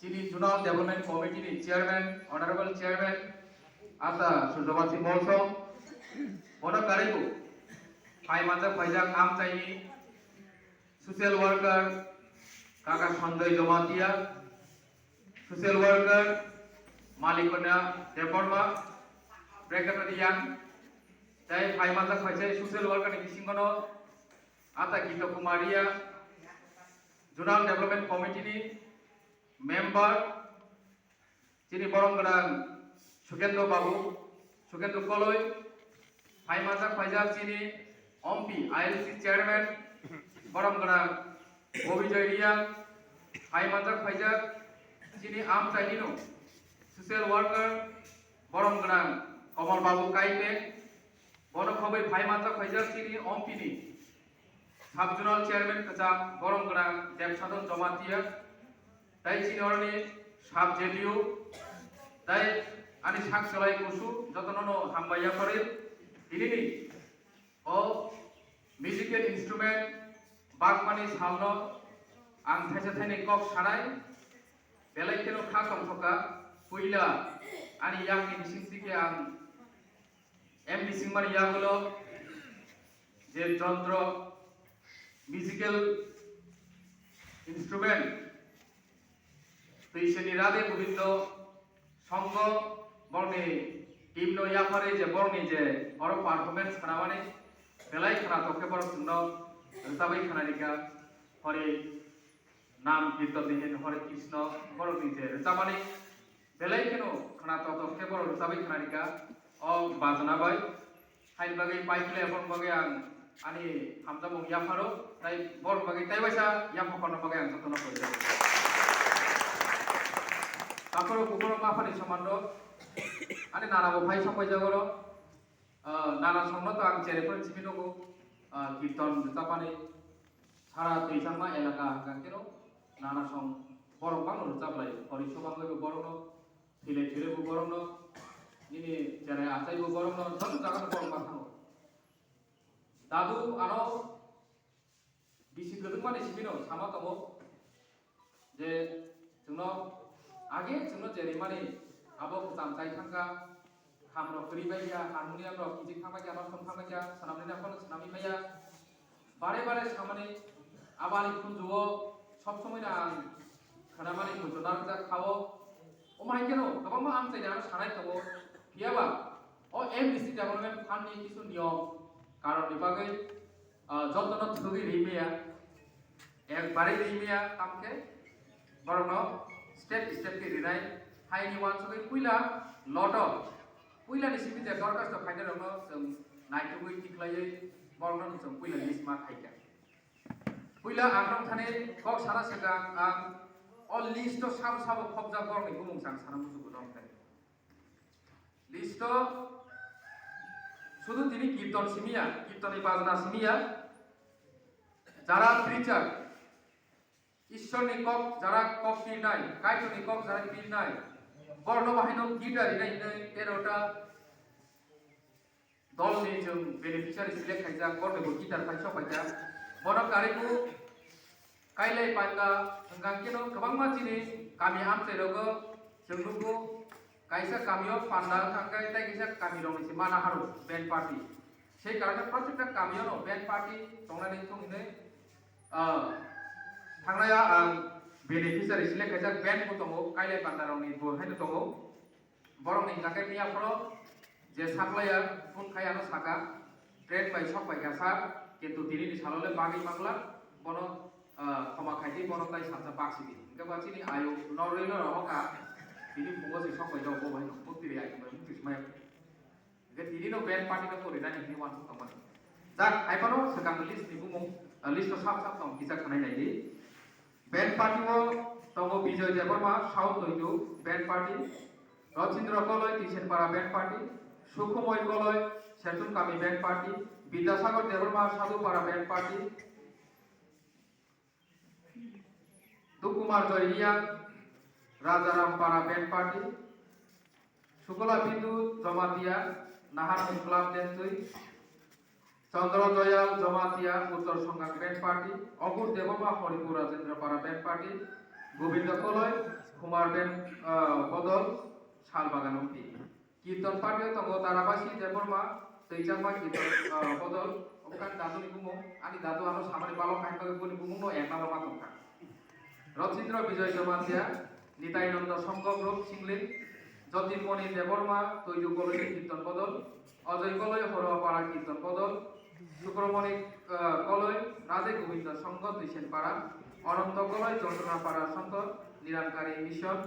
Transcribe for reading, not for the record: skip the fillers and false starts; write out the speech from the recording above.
Chini Junal Development Committee Chairman, Honorable Chairman, Asa Sundawasi Molso, Bono Karibu, Pai Mata Pajak Amtai, Social Worker, Kaka Sandoy Domatia, Social Worker, Malikona Deporma, Breakatarian, Jai Pai Mata Pajak, Social Worker Nisingono, Ata Kito Kumaria, Junal Development Committee Member, Chini Borongran, Sukendo Babu, Sukendo Koloi, Pai Mata Pajak Chini, Ompi, ILC Chairman, Borongran, Bobijoy Ria, Pai Mata Pajak Chini Am Chainino, Social Worker, Borongran, Komal Babu Kaipe, Bonokhobai Pai Mata Pajak Chini Ompini, Sub-Zonal Chairman Kacham, Borongran, Debsadon Jomatia, Dai Chini Orni, Sub-JDU, Dai Ani Shaksalai Kusu, Jotonono Hambaya Korin, Ilini, O Musical Instrument, Bakmani Salno, Ang Thesatani Kok Sanai, Belakeno Kakam Toka, Puila, Ani Yang in Sintike Ang M. Simar Yagulo, Je Jondro, Musical Instrument, Tishani Rade Budindo, Songo, Borni, Timno Yapare, Je Borni, Je, or performance Kanawani, Belai Kanato Kepor Suno, Sabai Kanadika, Hori Nam Kirtan, Hori Krishna, Borni, Zamani, Belai Kano, Kanato Kepor, Sabai Kanadika, or Bazanabai, Haibagi, Paikle, Borbagan. Ani Hamza Mung Yafaro, Tai Bor Bagi Taivasa, Yamakona Bagan, Sotono. Kaporo Kukuro Mafani Samando, Ani Nana Pai Sapajagoro, Nana Somoto and Cherepon Chimino, Kiton, Tapani, Sara Tisama, Elaka, Kankino, Nana Song, Borobano, Tablay, or Ishobango Borono, Tile Chirebu Borono, Nini Jere Atayu Borono, Tom Takan Boromano. Dadu ano bisi gedung mana sih bino sama kamu, je cuma age cuma jadi mana, abo ketamkai tangga, hamro keribaya, harmonium ro kijik tangga ya, rom tangga ya, senamnya apa senami maya, bare samane, abali pun juo, sob semua yang karena mana pun jodoh kita kau, omai keno, kamu mau am saya sanai kamu, iya ba, oh MDC Development Fund ni kisun niom. Karon dipakai jotono thugi rimia ekbare rimia tamke borono step ke rinai haini wan sogai puila loto puila ni sibite dorkas to faida rono sum naitu gui tiklai borono sum puila lisma khaika puila amrong thane kok sara sega ang all list to sab khobja borni gumung sang sana musu gudong thane list to শুধু তিনি কীর্তন সিমিয়া কীর্তনী বাজনা সিমিয়া যারা preacher ঈশ্বর নিকক যারা copy নাই Kyoto নিকক যারা পীর নাই বর্ণবাহিনী গিটারি নাই এরোটা দল নিয়ে जों বেনিফিশিয়ারি সিলেক্ট খাইজা করবে গিটার ফাইসা ফাইজা বড় কারিকু কাইলাই পাইলা गांकेनो गोबां मानसिनि गामि आमसेरगो जोंनुगु Kaisa kami pandal tangkai tai kaisa kami dong isi mana harus band party. Saya karena project kami no band party tongna ning tong ini tangnaya ang beneficiary sile kaisa band ko tongo kaile pandarong ni bo haino tongo borong ning jakai niya pro je supplier phun khaya no saka trade by shop by kasa kintu dini ni salole bagi mangla bono khoma khaiti bono tai samsa paksi di ke bachi ni ayo norino rohoka ini punggo si sok bayo bo bayo putri ya itu semua jadi ini no band party kan kori dan ini wan teman dan ai pano sekang list ni bumung list to sap tong bisa kanai nai band party mo tongo bijoy jabarma south toidu band party Rajendra Koloi Tishenpara band party Sukhomoy Koloi Setun Kami band party Bidyasagar Debarma Sadhupara band party Dukumar Joyriya Rajaram band party Sukola Bindu Jomatia Nahar Club Dentui Chandra Doyal Jomatia Uttar Sangak band party Agur Debarma Horipur Rajendra Para band party Govinda Koloi কুমারবেন বদল শালবাগান উঠি কীর্তন পাঠিয়ে তঙ্গ তারাবাসী দেবর্মা তৈজামা কীর্তন বদল ওখান দাদুনি বুমো আনি দাদু আনো সামানি বালক কাহিনী বলি বুমো এক নালো মাতঙ্কা রথীন্দ্র বিজয় জমাতিয়া নিতাইনন্দ শঙ্করূপ সিংলিং যতীনমণি দেবর্মা তৈজু কলই কীর্তন বদল অজয় কলই হরপাড়া কীর্তন বদল শুক্রমণি কলই রাধে গোবিন্দ সংঘ দুইশেন পাড়া অনন্ত কলই যন্ত্রণা পাড়া সন্ত নিরানকারী মিশন